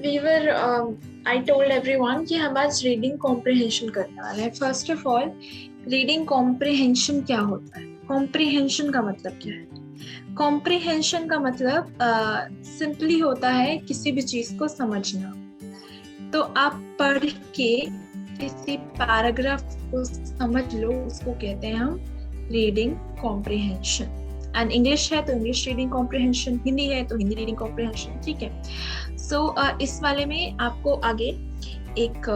Weaver I told everyone कि हम आज रीडिंग कॉम्प्रिहेंशन करने वाले हैं. First of all, reading comprehension क्या होता है? कॉम्प्रिहेंशन का मतलब क्या है? कॉम्प्रिहेंशन का मतलब सिंपली होता है किसी भी चीज को समझना. तो आप पढ़ के किसी पैराग्राफ को समझ लो, उसको कहते हैं हम रीडिंग कॉम्प्रिहेंशन. एंड इंग्लिश है तो इंग्लिश रीडिंग कॉम्प्रिहेंशन, हिंदी है तो हिंदी रीडिंग कॉम्प्रिहेंशन. ठीक है. सो इस वाले में आपको आगे एक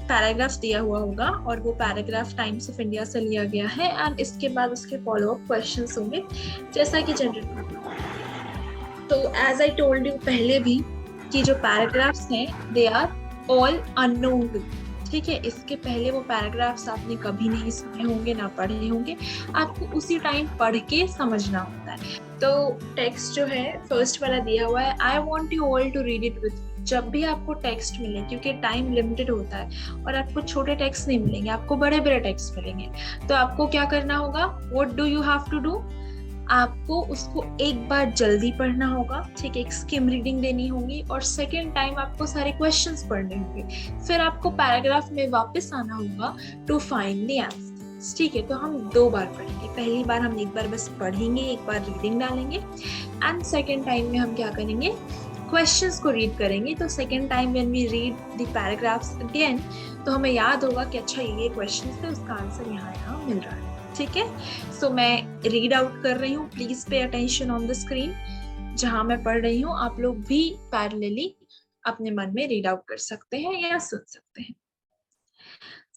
पैराग्राफ दिया हुआ होगा और वो पैराग्राफ टाइम्स ऑफ इंडिया से लिया गया है. एंड इसके बाद उसके फॉलो अप क्वेश्चंस होंगे जैसा कि जनरल. तो एज आई टोल्ड यू पहले भी कि जो पैराग्राफ्स हैं दे आर ऑल अननोन. ठीक है. इसके पहले वो पैराग्राफ्स आपने कभी नहीं सुने होंगे ना पढ़े होंगे. आपको उसी टाइम पढ़ के समझना होता है. तो टेक्स्ट जो है फर्स्ट वाला दिया हुआ है, I want you all to read it with. जब भी आपको टेक्स्ट मिले, क्योंकि टाइम लिमिटेड होता है और आपको छोटे टेक्स्ट नहीं मिलेंगे, आपको बड़े बड़े टेक्स्ट मिलेंगे, तो आपको क्या करना होगा? What do you have to do? आपको उसको एक बार जल्दी पढ़ना होगा. ठीक है. एक स्किम रीडिंग देनी होगी और सेकेंड टाइम आपको सारे क्वेश्चंस पढ़ने होंगे. फिर आपको पैराग्राफ में वापस आना होगा टू फाइंड द आंसर्स. ठीक है. तो हम 2 बार पढ़ेंगे. पहली बार हम एक बार बस पढ़ेंगे, एक बार रीडिंग डालेंगे. एंड सेकेंड टाइम में हम क्या करेंगे? क्वेश्चंस को रीड करेंगे. तो second time when we read the paragraphs again, तो हमें याद होगा कि अच्छा ये क्वेश्चंस थे, उसका आंसर यहाँ मिल रहा है. ठीक है. सो मैं रीड आउट कर रही हूँ. Please pay attention on the screen. जहां मैं पढ़ रही हूँ आप लोग भी पैरेलली अपने मन में रीड आउट कर सकते हैं या सुन सकते हैं.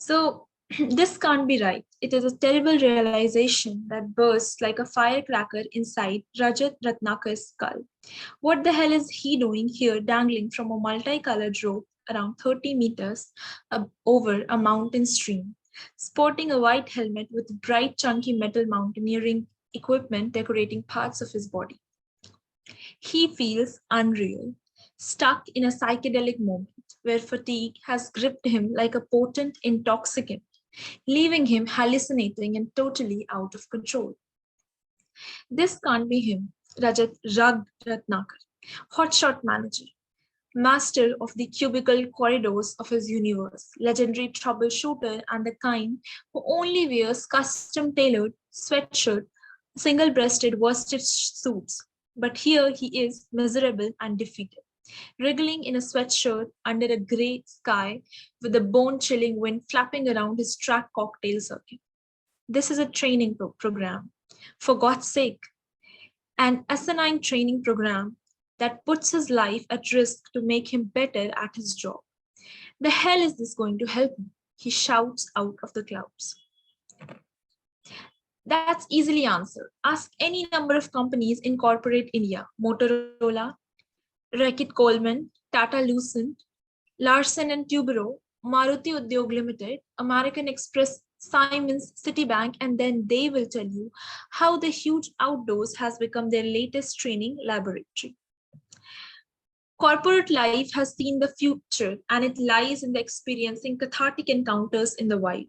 सो this can't be right. It is a terrible realization that bursts like a firecracker inside Rajat Ratnakar's skull. What the hell is he doing here, dangling from a multicolored rope around 30 meters over a mountain stream, sporting a white helmet with bright, chunky metal mountaineering equipment decorating parts of his body? He feels unreal, stuck in a psychedelic moment where fatigue has gripped him like a potent intoxicant, leaving him hallucinating and totally out of control. This can't be him, Rajat Ratnakar, hotshot manager, master of the cubicle corridors of his universe, legendary troubleshooter, and the kind who only wears custom-tailored sweatshirt, single-breasted worsted suits. But here he is, miserable and defeated, wriggling in a sweatshirt under a grey sky with a bone-chilling wind flapping around his track cocktail circuit. This is a training program. For God's sake, an asinine training program that puts his life at risk to make him better at his job. The hell is this going to help me? He shouts out of the clouds. That's easily answered. Ask any number of companies in corporate India: Motorola, Reckitt Coleman, Tata Lucent, Larsen and Toubro, Maruti Udyog Limited, American Express, Siemens, Citibank, and then they will tell you how the huge outdoors has become their latest training laboratory. Corporate life has seen the future, and it lies in the experiencing cathartic encounters in the wild.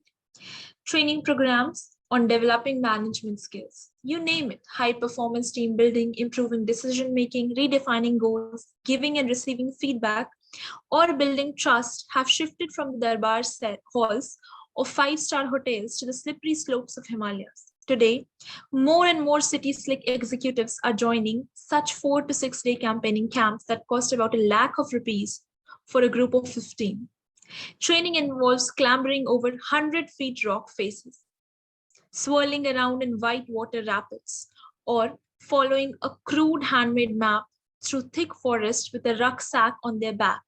Training programs on developing management skills, you name it: high performance team building, improving decision making, redefining goals, giving and receiving feedback, or building trust, have shifted from the darbar halls of 5-star hotels to the slippery slopes of Himalayas. Today, more and more city slick executives are joining such 4 to 6 day campaigning camps that cost about ₹1,00,000 for a group of 15. Training involves clambering over 100 feet rock faces, swirling around in white water rapids, or following a crude handmade map through thick forest with a rucksack on their back.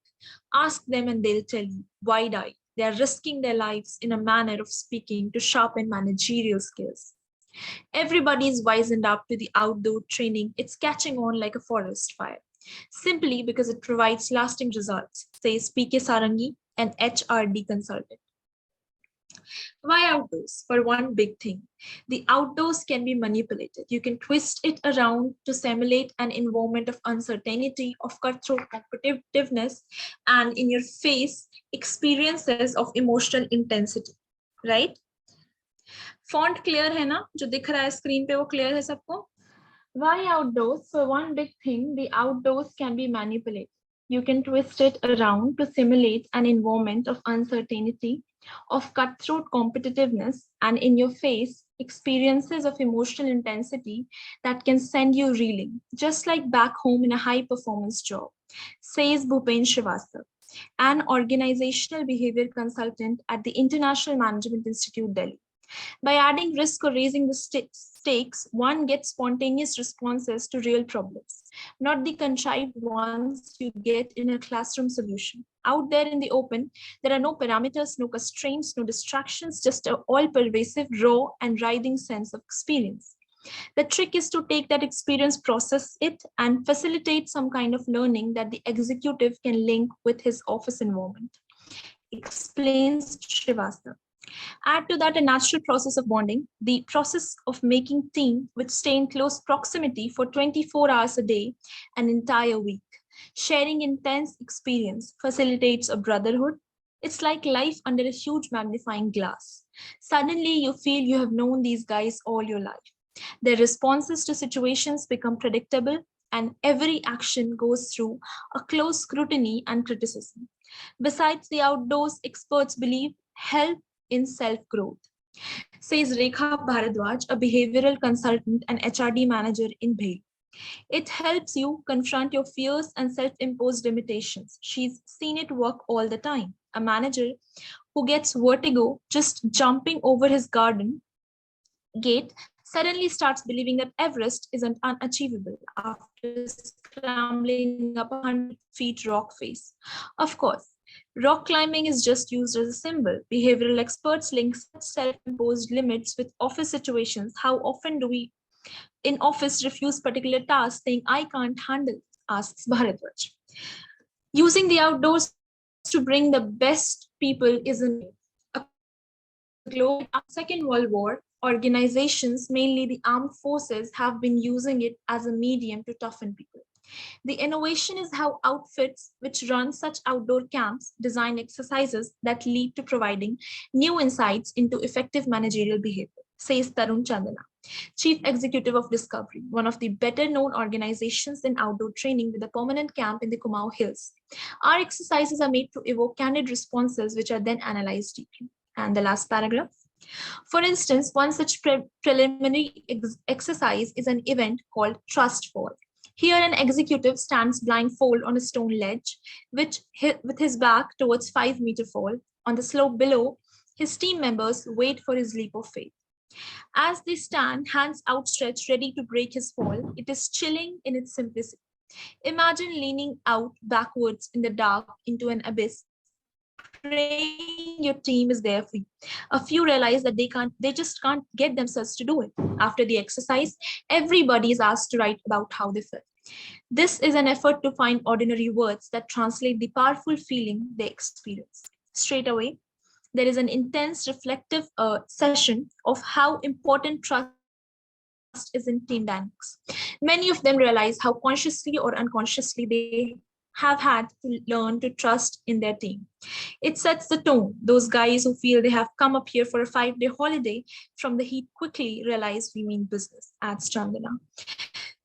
Ask them and they'll tell you, wide-eyed, they are risking their lives in a manner of speaking to sharpen managerial skills. Everybody's wizened up to the outdoor training. It's catching on like a forest fire, simply because it provides lasting results, says P.K. Sarangi, an HRD consultant. Why outdoors? For one big thing, the outdoors can be manipulated. You can twist it around to simulate an environment of uncertainty, of cutthroat competitiveness, and in your face, experiences of emotional intensity, right? Font clear है ना? जो दिख रहा है screen पे वो clear है सबको? Why outdoors? For one big thing, the outdoors can be manipulated. You can twist it around to simulate an environment of uncertainty, of cutthroat competitiveness, and in your face, experiences of emotional intensity that can send you reeling, just like back home in a high performance job, says Bhupen Srivastava, an organizational behavior consultant at the International Management Institute, Delhi. By adding risk or raising the stakes, one gets spontaneous responses to real problems, not the contrived ones you get in a classroom solution. Out there in the open, there are no parameters, no constraints, no distractions, just an all-pervasive, raw, and writhing sense of experience. The trick is to take that experience, process it, and facilitate some kind of learning that the executive can link with his office environment, explains Srivastava. Add to that a natural process of bonding, the process of making team which stay in close proximity for 24 hours a day, an entire week. Sharing intense experience facilitates a brotherhood. It's like life under a huge magnifying glass. Suddenly you feel you have known these guys all your life. Their responses to situations become predictable, and every action goes through a close scrutiny and criticism. Besides the outdoors, experts believe help in self-growth, says Rekha Bharadwaj, a behavioral consultant and HRD manager in Bhel. It helps you confront your fears and self-imposed limitations. She's seen it work all the time. A manager who gets vertigo just jumping over his garden gate suddenly starts believing that Everest isn't unachievable after scrambling up a 100-feet rock face. Of course, rock climbing is just used as a symbol. Behavioral experts link such self-imposed limits with office situations. How often do we in office refuse particular tasks saying, I can't handle it, asks Bharadwaj. Using the outdoors to bring the best people isn't a globe. After the Second World War, organizations, mainly the armed forces, have been using it as a medium to toughen people. The innovation is how outfits which run such outdoor camps design exercises that lead to providing new insights into effective managerial behavior, says Tarun Chandana, Chief Executive of Discovery, one of the better known organizations in outdoor training with a permanent camp in the Kumaon Hills. Our exercises are made to evoke candid responses which are then analyzed deeply. And the last paragraph. For instance, one such preliminary exercise is an event called Trust Fall. Here, an executive stands blindfold on a stone ledge, with his back towards 5-meter fall. On the slope below, his team members wait for his leap of faith. As they stand, hands outstretched, ready to break his fall, it is chilling in its simplicity. Imagine leaning out backwards in the dark into an abyss, praying your team is there for you. A few realize that they just can't get themselves to do it. After the exercise, everybody is asked to write about how they felt. This is an effort to find ordinary words that translate the powerful feeling they experience. Straight away, there is an intense reflective session of how important trust is in team dynamics. Many of them realize how consciously or unconsciously they have had to learn to trust in their team. It sets the tone. Those guys who feel they have come up here for a 5-day holiday from the heat quickly realize we mean business, adds Chandana.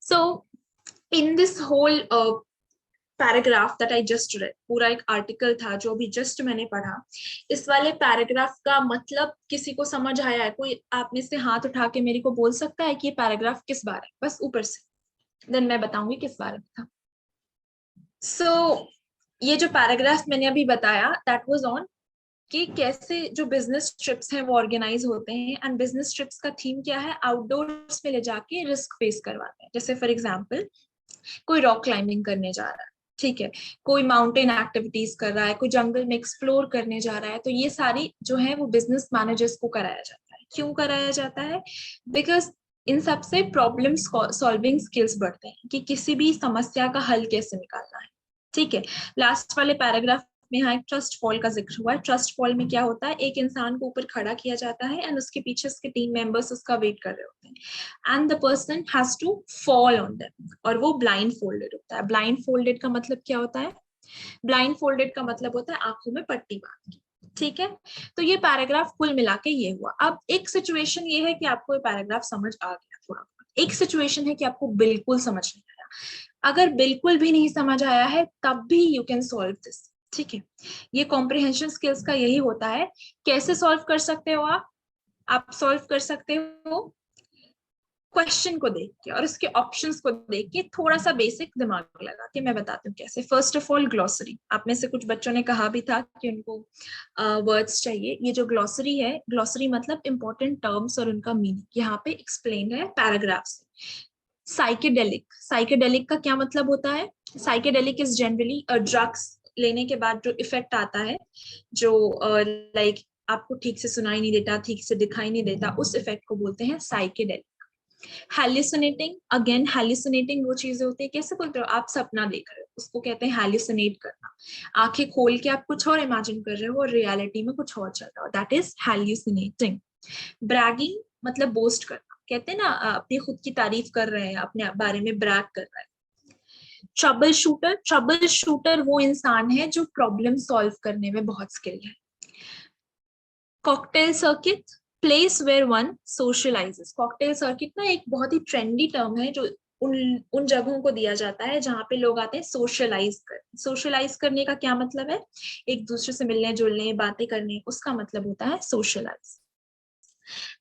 So in this whole paragraph that I just red, पूरा एक article था जो अभी just मैंने पढ़ा, इस वाले paragraph का मतलब किसी को समझ आया है? कोई आप में से हाथ उठा के मेरे को बोल सकता है कि ये पैराग्राफ किस बारे में? बस ऊपर से, देन मैं बताऊंगी किस बारे में था. सो ये जो पैराग्राफ मैंने अभी बताया दैट वाज ऑन कि कैसे जो बिजनेस ट्रिप्स हैं वो ऑर्गेनाइज होते हैं, एंड बिजनेस ट्रिप्स का थीम क्या है? आउटडोर्स में ले जाके रिस्क फेस करवाते हैं. जैसे फॉर एग्जांपल कोई रॉक क्लाइंबिंग करने जा रहा है, ठीक है, कोई माउंटेन एक्टिविटीज कर रहा है, कोई जंगल में एक्सप्लोर करने जा रहा है, तो ये सारी जो है वो बिजनेस मैनेजर्स को कराया जाता है. क्यों कराया जाता है? बिकॉज इन सबसे प्रॉब्लम सॉल्विंग स्किल्स बढ़ते हैं कि किसी भी समस्या का हल कैसे निकालना है. ठीक है, लास्ट वाले पैराग्राफ में यहाँ एक ट्रस्ट फॉल का जिक्र हुआ है. ट्रस्ट फॉल में क्या होता है? एक इंसान को ऊपर खड़ा किया जाता है एंड उसके पीछे उसके टीम मेंबर्स उसका वेट कर रहे होते हैं, and the person has to fall on them, और वो ब्लाइंड फोल्डेड होता है. ब्लाइंड फोल्डेड का मतलब क्या होता है? ब्लाइंड फोल्डेड का मतलब होता है आंखों में पट्टी बांध के. ठीक है, तो ये पैराग्राफ कुल मिला के ये हुआ. अब एक सिचुएशन ये है कि आपको ये पैराग्राफ समझ आ गया थोड़ा, एक सिचुएशन है कि आपको बिल्कुल समझ नहीं आया. अगर बिल्कुल भी नहीं समझ आया है तब भी यू कैन सॉल्व दिस, ठीक है। ये कॉम्प्रिहेंशन स्किल्स का यही होता है। कैसे सॉल्व कर सकते हो आप सॉल्व कर सकते हो क्वेश्चन को देख के और उसके ऑप्शंस को देख के, थोड़ा सा बेसिक दिमाग लगा के। मैं बताती हूँ कैसे। फर्स्ट ऑफ ऑल ग्लॉसरी, आप में से कुछ बच्चों ने कहा भी था कि उनको वर्ड्स चाहिए। ये जो ग्लॉसरी है, ग्लॉसरी मतलब इंपॉर्टेंट टर्म्स और उनका मीनिंग यहाँ पे एक्सप्लेन है पैराग्राफ से। साइकेडेलिक, साइकेडेलिक का क्या मतलब होता है? साइकेडेलिक इज जनरली ड्रग्स लेने के बाद जो इफेक्ट आता है, जो लाइक आपको ठीक से सुनाई नहीं देता, ठीक से दिखाई नहीं देता, उस इफेक्ट को बोलते हैं साइकेडेलिक। हेल्यूसिनेटिंग, अगेन हेल्यूसिनेटिंग वो चीजें होती है, कैसे बोलते हो आप सपना देख रहे हो, उसको कहते हैं हेल्यूसिनेट करना। आंखें खोल के आप कुछ और इमेजिन कर रहे हो और रियलिटी में कुछ और चल रहा हो, दैट इज हेल्यूसिनेटिंग। ब्रैगिंग मतलब बोस्ट करना, कहते हैं ना अपनी खुद की तारीफ कर रहे हैं, अपने बारे में ब्रैग कर रहे हैं। ट्रबल शूटर, ट्रबल शूटर वो इंसान है जो प्रॉब्लम सॉल्व करने में बहुत स्किल है। Cocktail circuit, place where one socialises. Cocktail circuit ना एक बहुत ही ट्रेंडी टर्म है जो उन उन जगहों को दिया जाता है जहाँ पे लोग आते हैं सोशलाइज कर। सोशलाइज करने का क्या मतलब है? एक दूसरे से मिलने जुलने, बातें करने, उसका मतलब होता है सोशलाइज।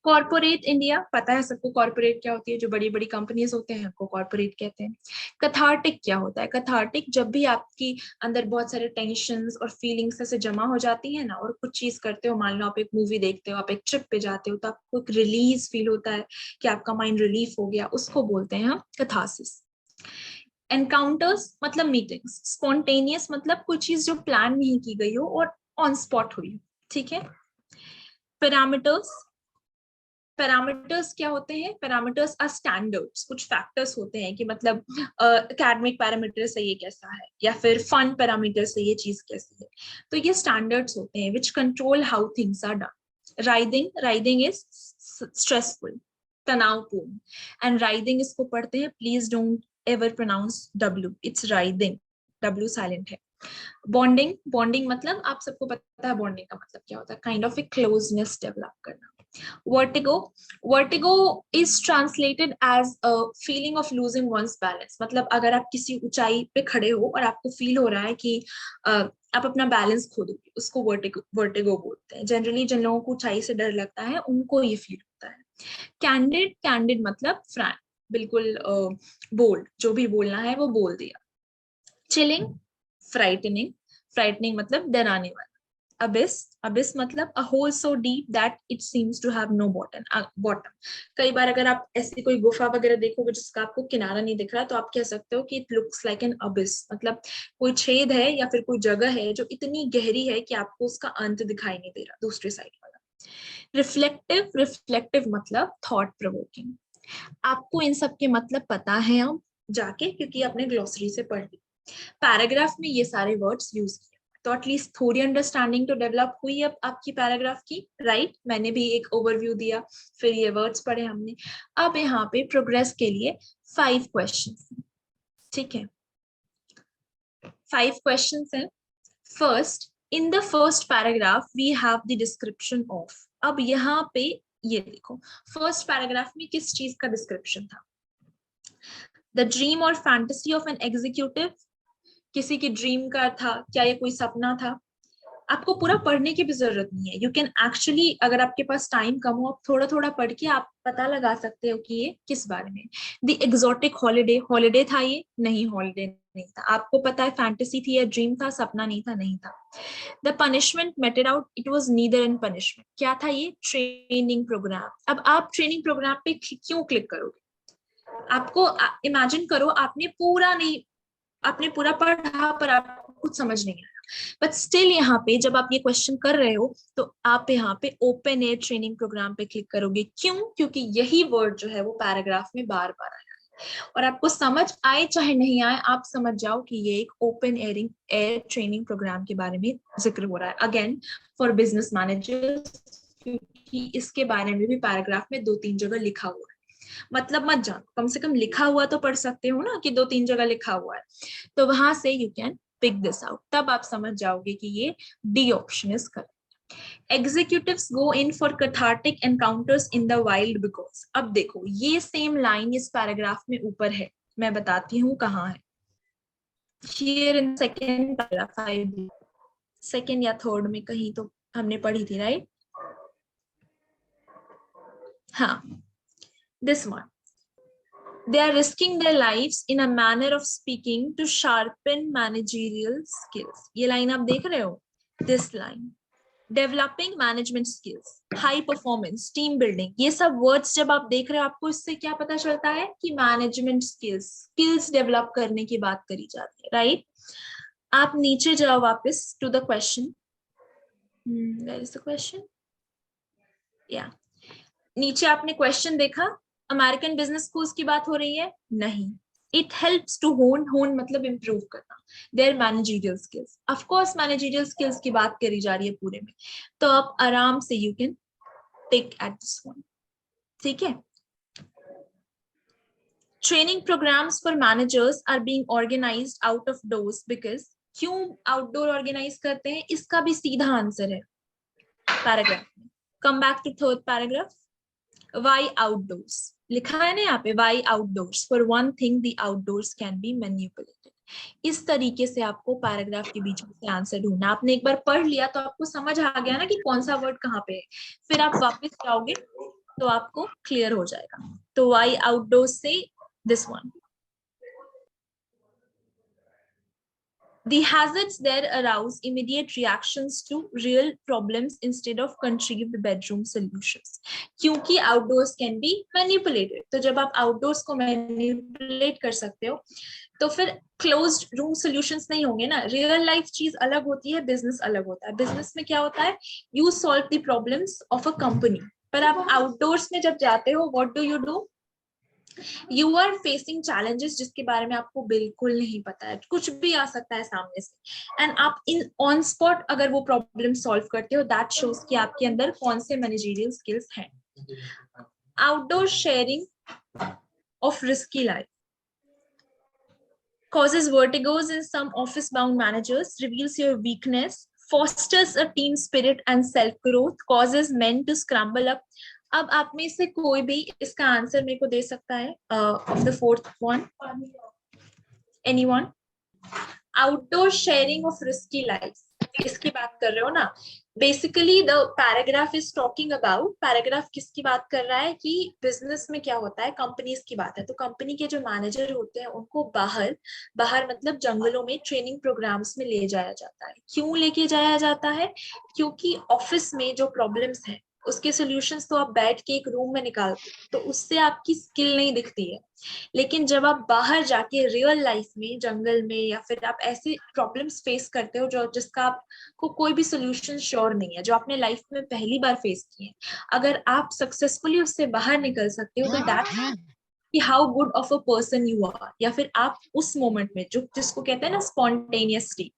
कॉर्पोरेट इंडिया, पता है सबको कॉर्पोरेट क्या होती है, जो बड़ी बड़ी कंपनीज होते हैं उनको कॉर्पोरेट कहते हैं। कथार्टिक क्या होता है? कथार्टिक जब भी आपकी अंदर बहुत सारे टेंशन्स और फीलिंग्स ऐसे जमा हो जाती है ना, और कुछ चीज करते हो, मान लो आप एक मूवी देखते हो, आप एक ट्रिप पे जाते हो, तो आपको एक रिलीज फील होता है कि आपका माइंड रिलीफ हो गया, उसको बोलते हैं हम कथासिस। एनकाउंटर्स मतलब मीटिंग्स। स्पॉन्टेनियस मतलब कोई चीज जो प्लान नहीं की गई हो और ऑन स्पॉट हुई हो, ठीक है। पैरामीटर्स, पैरामीटर्स क्या होते हैं? पैरामीटर्स आर स्टैंडर्ड्स, कुछ फैक्टर्स होते हैं कि मतलब एकेडमिक पैरामीटर से ये कैसा है, या फिर फन पैरामीटर से ये चीज कैसी है। तो ये स्टैंडर्ड्स होते हैं which control how things are done. Writhing, writhing is stressful, तनावपूर्ण। एंड राइडिंग इसको पढ़ते हैं, please don't ever pronounce W, it's writhing, W silent है। बॉन्डिंग, बॉन्डिंग मतलब आप सबको पता है बॉन्डिंग का मतलब क्या होता है, kind of a closeness develop करना। Vertigo, vertigo is translated as a feeling of losing one's balance. मतलब अगर आप किसी ऊंचाई पे खड़े हो और आपको फील हो रहा है कि आप अपना बैलेंस खो दोगे, उसको वर्टिगो, वर्टिगो बोलते हैं। जनरली जिन लोगों को ऊंचाई से डर लगता है उनको ये फील होता है। कैंडिड, कैंडिड मतलब फ्रैंक, बिल्कुल बोल्ड, जो भी बोलना है वो बोल दिया। चिलिंग, फ्राइटनिंग, फ्राइटनिंग मतलब डराने वाला। अबिस, अबिस मतलब a hole so deep that it seems to have no bottom, bottom. कई बार अगर आप ऐसी कोई गुफा वगैरह देखोगे जिसका आपको किनारा नहीं दिख रहा, तो आप कह सकते हो कि it looks like an Abish, मतलब कोई छेद है या फिर कोई जगह है जो इतनी गहरी है कि आपको उसका अंत दिखाई नहीं दे रहा, दूसरे साइड वाला। रिफ्लेक्टिव, रिफ्लेक्टिव मतलब थॉट प्रोवोकिंग। आपको इन सब के मतलब पता है अब जाके, क्योंकि आपने ग्लोसरी से पढ़ ली। पैराग्राफ में ये सारे वर्ड्स यूज किए, तो एटलीस्ट थोड़ी अंडरस्टैंडिंग तो डेवलप हुई अब आपकी पैराग्राफ की, राइट? मैंने भी एक ओवरव्यू दिया, फिर ये वर्ड्स पढ़े हमने। अब यहाँ पे प्रोग्रेस के लिए 5 क्वेश्चंस, ठीक है। 5 क्वेश्चंस हैं। First, in the first paragraph we have the description of. अब यहाँ पे ये देखो, फर्स्ट पैराग्राफ में किस चीज का डिस्क्रिप्शन था? द ड्रीम और फैंटेसी ऑफ एन एग्जीक्यूटिव, किसी की ड्रीम का था क्या, ये कोई सपना था? आपको पूरा पढ़ने की भी जरूरत नहीं है, यू कैन एक्चुअली, अगर आपके पास टाइम कम हो, आप थोड़ा थोड़ा पढ़ के आप पता लगा सकते हो कि ये किस बारे में। द एग्जॉटिक हॉलिडे, हॉलिडे था ये? नहीं, हॉलिडे नहीं था। आपको पता है फैंटेसी थी या ड्रीम था, सपना नहीं था, नहीं था। The punishment meted out, it was neither in punishment, क्या था ये? Training programme. अब आप ट्रेनिंग प्रोग्राम पे क्यों क्लिक करोगे? आपको इमेजिन करो आपने पूरा नहीं, आपने पूरा पढ़ा पर आपको कुछ समझ नहीं आया, बट स्टिल यहाँ पे जब आप ये क्वेश्चन कर रहे हो तो आप यहाँ पे ओपन एयर ट्रेनिंग प्रोग्राम पे क्लिक करोगे। क्यों? क्योंकि यही वर्ड जो है वो पैराग्राफ में बार बार आया है, और आपको समझ आए चाहे नहीं आए, आप समझ जाओ कि ये एक ओपन एयर ट्रेनिंग प्रोग्राम के बारे में जिक्र हो रहा है, अगेन फॉर बिजनेस मैनेजर्स, क्योंकि इसके बारे में भी पैराग्राफ में 2-3 जगह लिखा हुआ है। मतलब मत जानो, कम से कम लिखा हुआ तो पढ़ सकते हो ना, कि 2-3 जगह लिखा हुआ है, तो वहां से you can pick this out, तब आप समझ जाओगे कि ये D option is correct. Executives go in for cathartic encounters in the wild because. अब देखो ये सेम लाइन इस पैराग्राफ में ऊपर है, मैं बताती हूँ कहाँ है। here in second paragraph, second या third में कहीं तो हमने पढ़ी थी, right? हाँ, this one. They are risking their lives in a manner of speaking to sharpen managerial skills. ये लाइन आप देख रहे हो? This line. Developing management skills, high performance, team building. ये सब words जब आप देख रहे हो, आपको इससे क्या पता चलता है कि management skills develop करने की बात करी जाती है, right? आप नीचे जाओ वापस to the question. Where is the question? Yeah. नीचे आपने क्वेश्चन देखा, अमेरिकन बिजनेस स्कूल्स की बात हो रही है? नहीं. इट हेल्प्स टू होन मतलब इंप्रूव करना their managerial skills. Of course managerial skills की बात करी जा रही है पूरे में, तो आप आराम से you can tick at this one. ठीक है. Training programmes for managers are being organised out of doors because. क्यों आउटडोर ऑर्गेनाइज करते हैं? इसका भी सीधा आंसर है पैराग्राफ में. Come back to third paragraph. Why outdoors? लिखा है ना यहाँ पे, why outdoors? For one thing, the outdoors can be manipulated. इस तरीके से आपको पैराग्राफ के बीच में से आंसर ढूंढना. आपने एक बार पढ़ लिया तो आपको समझ आ गया ना कि कौन सा वर्ड कहाँ पे है. फिर आप वापस जाओगे तो आपको क्लियर हो जाएगा. तो why outdoors से this one. The hazards there arouse immediate reactions to real problems instead of contrived bedroom solutions. क्योंकि outdoors can be manipulated. तो जब आप outdoors को manipulate कर सकते हो तो फिर closed room solutions नहीं होंगे ना. real life चीज अलग होती है, business अलग होता है. business में क्या होता है? You solve the problems of a company. पर आप outdoors में जब जाते हो, what do? You are facing challenges जिसके बारे में आपको बिल्कुल नहीं पता है, कुछ भी आ सकता है सामने से, एंड आप इन ऑन स्पॉट अगर वो प्रॉब्लम सॉल्व करते हो, दैट शोज कि आपके अंदर कौन से मैनेजरियल स्किल्स हैं. Outdoor sharing of risky life causes vertigos in some office bound managers, reveals your weakness, fosters a team spirit and self growth, causes men to scramble up. अब आप में से कोई भी इसका आंसर मेरे को दे सकता है of the fourth one? Anyone? Outdoor sharing of risky life, इसकी बात कर रहे हो ना. Basically the paragraph is talking about, paragraph किसकी बात कर रहा है कि बिजनेस में क्या होता है, कंपनीज की बात है. तो कंपनी के जो मैनेजर होते हैं उनको बाहर मतलब जंगलों में ट्रेनिंग प्रोग्राम्स में ले जाया जाता है. क्यों लेके जाया जाता है? क्योंकि ऑफिस में जो प्रॉब्लम्स हैं उसके सॉल्यूशंस तो आप बैठ के एक रूम में निकालते हो, तो उससे आपकी स्किल नहीं दिखती है. लेकिन जब आप बाहर जाके रियल लाइफ में जंगल में या फिर आप ऐसे प्रॉब्लम्स फेस करते हो जो जिसका आपको कोई भी सॉल्यूशन श्योर नहीं है, जो आपने लाइफ में पहली बार फेस किए, अगर आप सक्सेसफुली उससे बाहर निकल सकते हो तो दैट कि how good of a person you are. या फिर आप उस मोमेंट में जो जिसको कहते हैं ना स्पॉन्टेनियसली,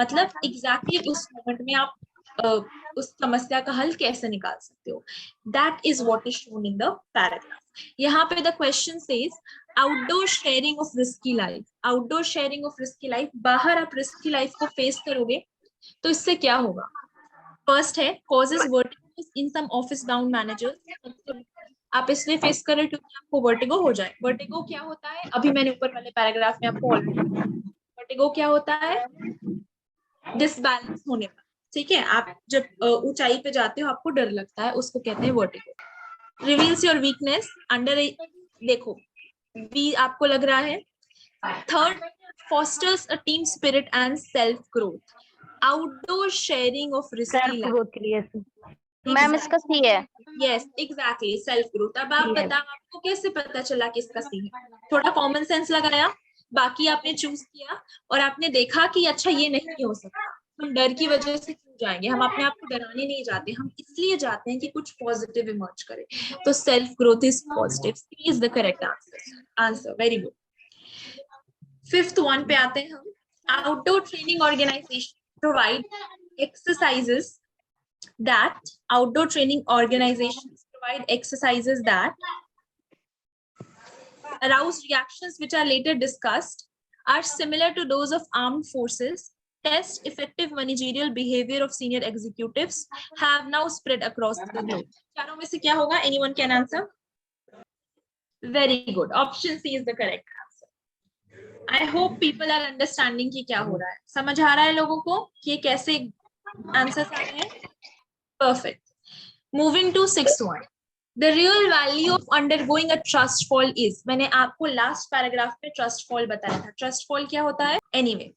मतलब एग्जैक्टली उस मोमेंट में आप उस समस्या का हल कैसे निकाल सकते हो. That is what is shown in the paragraph. यहाँ पे the question says outdoor sharing of risky life. Outdoor sharing of risky life, बाहर आप रिस्की लाइफ को फेस करोगे तो इससे क्या होगा? फर्स्ट है कॉजेस वर्टिगो इन सम ऑफिस बाउंड मैनेजर्स. आप इसलिए फेस कर रहे हो क्योंकि आपको वर्टिगो हो जाए. वर्टिगो क्या होता है? अभी मैंने ऊपर वाले पैराग्राफ में आपको वर्टिगो क्या होता है? डिसबैलेंस होने पर. ठीक है, आप जब ऊंचाई पे जाते हो आपको डर लगता है, उसको कहते हैं vertigo. Reveals your weakness under, देखो बी आपको लग रहा है. Third, fosters a team spirit and self growth. Outdoor sharing of risky life. Ma'am इसका सी है. Yes, exactly, self growth. अब आप बताओ आपको कैसे पता चला कि इसका सी है? थोड़ा कॉमन सेंस लगाया, बाकी आपने चूज किया और आपने देखा कि अच्छा ये नहीं हो सकता. हम डर की वजह से क्यों जाएंगे? हम अपने आप को डराने नहीं जाते, हम इसलिए जाते हैं कि कुछ पॉजिटिव इमर्ज करे. तो self growth is positive. C is the correct answer. Very good. Fifth one पे आते हैं हम. Outdoor training organisation provide exercises that outdoor training organizations provide exercises that arouse reactions which are later discussed, are similar to those of armed forces, test effective managerial behavior of senior executives, have now spread across the globe. चारों में से क्या होगा? Anyone can answer? Very good. Option C is the correct answer. I hope people are understanding कि क्या हो रहा है, समझ आ रहा है लोगों को कि ये कैसे आंसर्स आ रहे हैं. Perfect. Moving to 6th one. The real value of undergoing a trust fall is, मैंने आपको लास्ट पैराग्राफ में ट्रस्ट फॉल बताया था. ट्रस्ट फॉल क्या होता है? एनीवे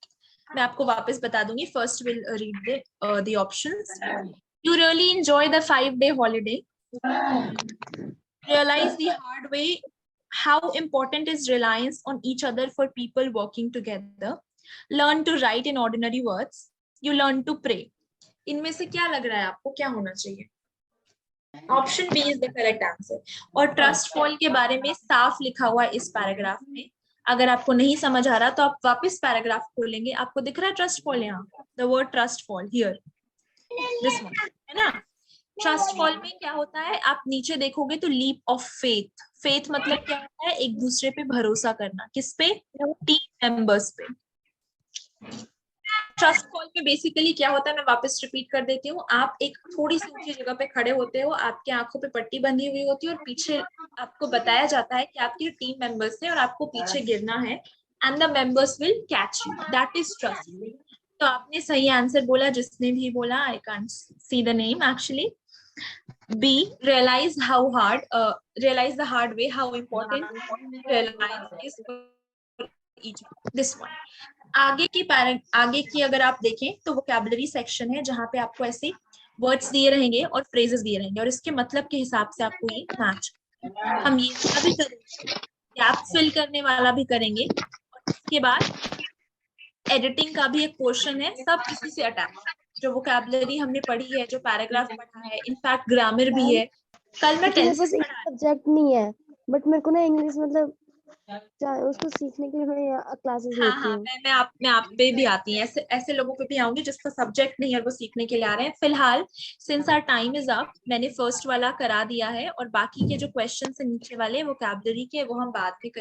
मैं आपको वापस बता दूंगी. First will read the options. You really enjoy the 5-day holiday. Realize the hard way how important is reliance on each other for people working together. Learn to write in ordinary words. You learn to pray. इनमें से क्या लग रहा है आपको, क्या होना चाहिए? Option B is the correct answer. और ट्रस्ट फॉल के बारे में साफ लिखा हुआ है इस पैराग्राफ में. अगर आपको नहीं समझ आ रहा तो आप वापस पैराग्राफ खोलेंगे, आपको दिख रहा है ट्रस्ट फॉल यहाँ. The word trust fall here, this one, है ना. ट्रस्ट फॉल में क्या होता है, आप नीचे देखोगे तो लीप ऑफ फेथ. फेथ मतलब क्या होता है? एक दूसरे पे भरोसा करना. किस पे? टीम मेंबर्स पे. ट्रस्ट फॉल में बेसिकली क्या होता है, मैं वापस रिपीट कर देती हूँ. आप एक थोड़ी सी ऊंची जगह पे खड़े होते हो, आपके आंखों पे पट्टी बंधी हुई होती है और पीछे आपको बताया जाता है कि आपके टीम मेंबर्स हैं और आपको पीछे गिरना है. And the members will catch you. That is trust. तो आपने सही आंसर बोला, जिसने भी बोला. I can't see the name actually. B, realize the hard way how important reliance is for each. This one. आगे की अगर आप देखें तो वोकैबुलरी सेक्शन है जहां पे आपको ऐसे वर्ड्स दिए रहेंगे और फ्रेजेस दिए रहेंगे और इसके मतलब के हिसाब से आपको ये मैच. हम ये वाला भी करेंगे, गैप फिल करने वाला भी करेंगे, और इसके बाद एडिटिंग का भी एक पोर्शन है. सब इसी से अटैच. जो वोकैबुलरी हमने पढ़ी है, जो पैराग्राफ पढ़ा है, इनफैक्ट ग्रामर भी है. कल मैं मेरे पास टेंसेस एक पढ़ा. सब्जेक्ट नहीं है, बट मेरे को ना इंग्लिश मतलब उसको सीखने के लिए मैं क्लासेस हाँ लेती हाँ, हूँ. मैं आप पे भी आती हैं. ऐसे ऐसे लोगों पे भी आऊंगी जिसका सब्जेक्ट नहीं है और वो सीखने के लिए आ रहे हैं. फिलहाल since our time is up, मैंने फर्स्ट वाला करा दिया है और बाकी के जो क्वेश्चन है नीचे वाले वोकैबुलरी के, वो हम बाद में